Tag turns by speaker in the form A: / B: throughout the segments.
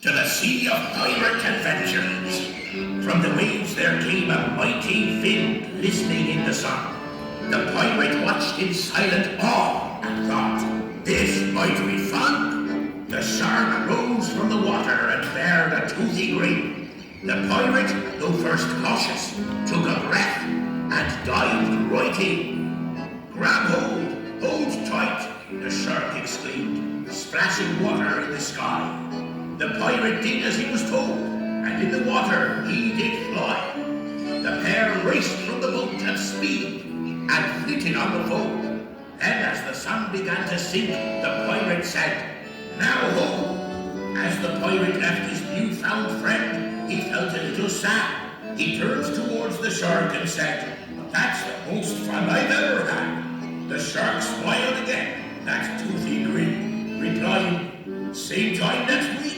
A: to the sea of pirate adventures. From the waves there came a mighty fin glistening in the sun. The pirate watched in silent awe and thought, this might be fun. The shark rose from the water and bared a toothy grin. The pirate, though first cautious, took a breath and dived right in. Grab hold tight, the shark exclaimed, splashing water in the sky. The pirate did as he was told, and in the water he did fly. The pair raced from the boat at speed, and flitted on the foam. Then as the sun began to sink, the pirate said, now ho! As the pirate left his newfound friend, he felt a little sad. He turned towards the shark and said, that's the most fun I've ever had. The shark smiled again, that toothy grin, replying, same time next week.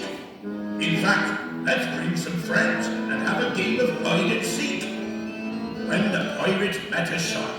A: In fact, let's bring some friends and have a game of hide and seek. When the pirate met a shark.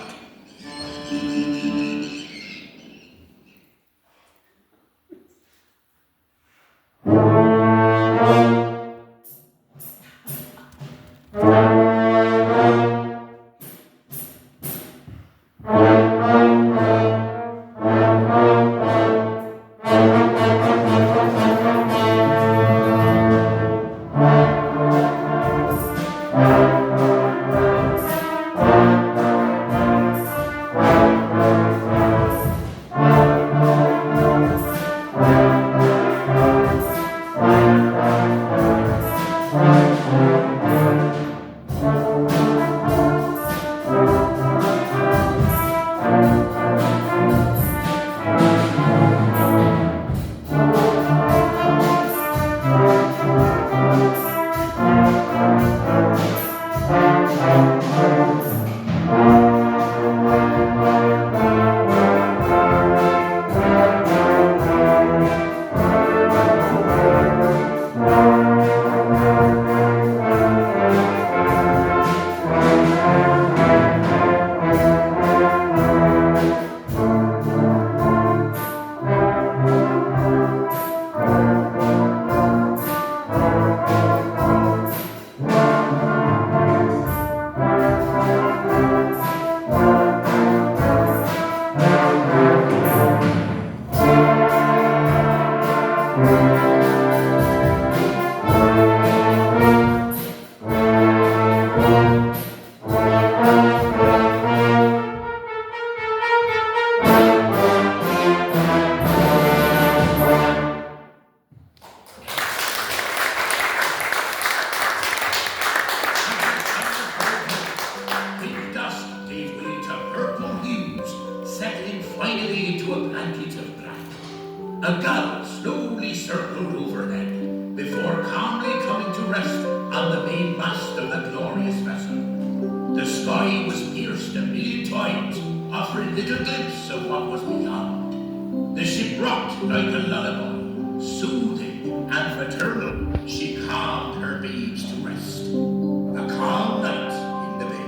A: A gull slowly circled overhead, before calmly coming to rest on the main mast of the glorious vessel. The sky was pierced a million times, offering little glimpse of what was beyond. The ship rocked like a lullaby, soothing and maternal. She calmed her babes to rest. A calm night in the bay.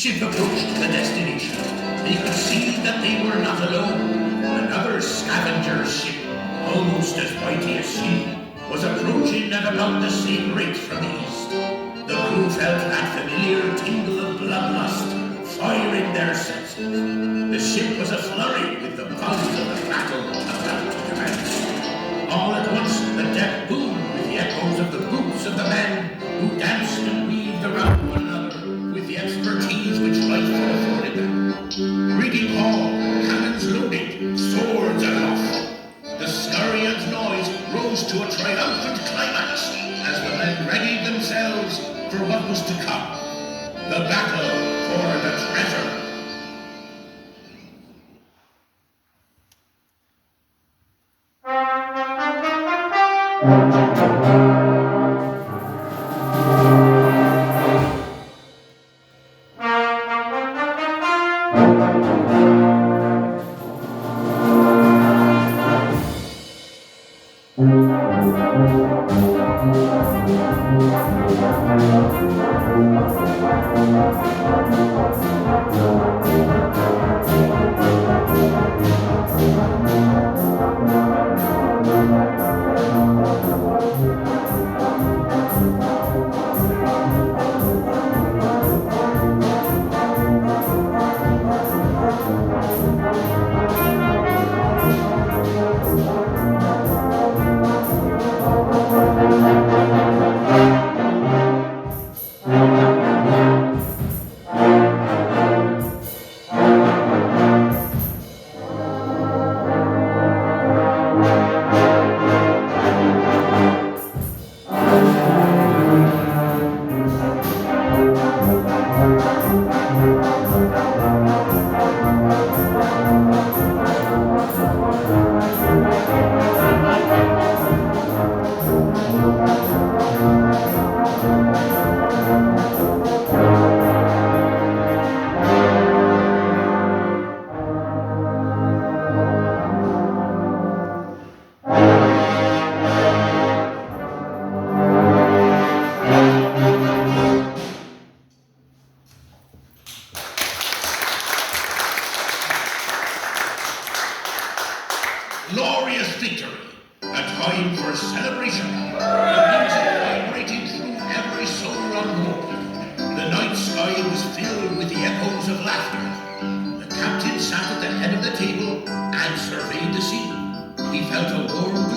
A: ship approached the destination. They could see that they were not alone. Another scavenger ship, almost as mighty as she, was approaching at about the same rate from the east. The crew felt that familiar tingle of bloodlust fire in their senses. The ship was aflurry with the buzz of the battle about to commence. All at once, the deck boomed with the echoes of the boots of the men who danced and weaved around one another with the expertise which life had afforded them. Rigging hauled, cannons loaded, swords aloft. The scurry and noise rose to a triumphant climax as the men readied themselves for what was to come. The battle for the treasure. Glorious victory! A time for celebration. The music vibrated through every soul on board. The night sky was filled with the echoes of laughter. The captain sat at the head of the table and surveyed the scene. He felt a warm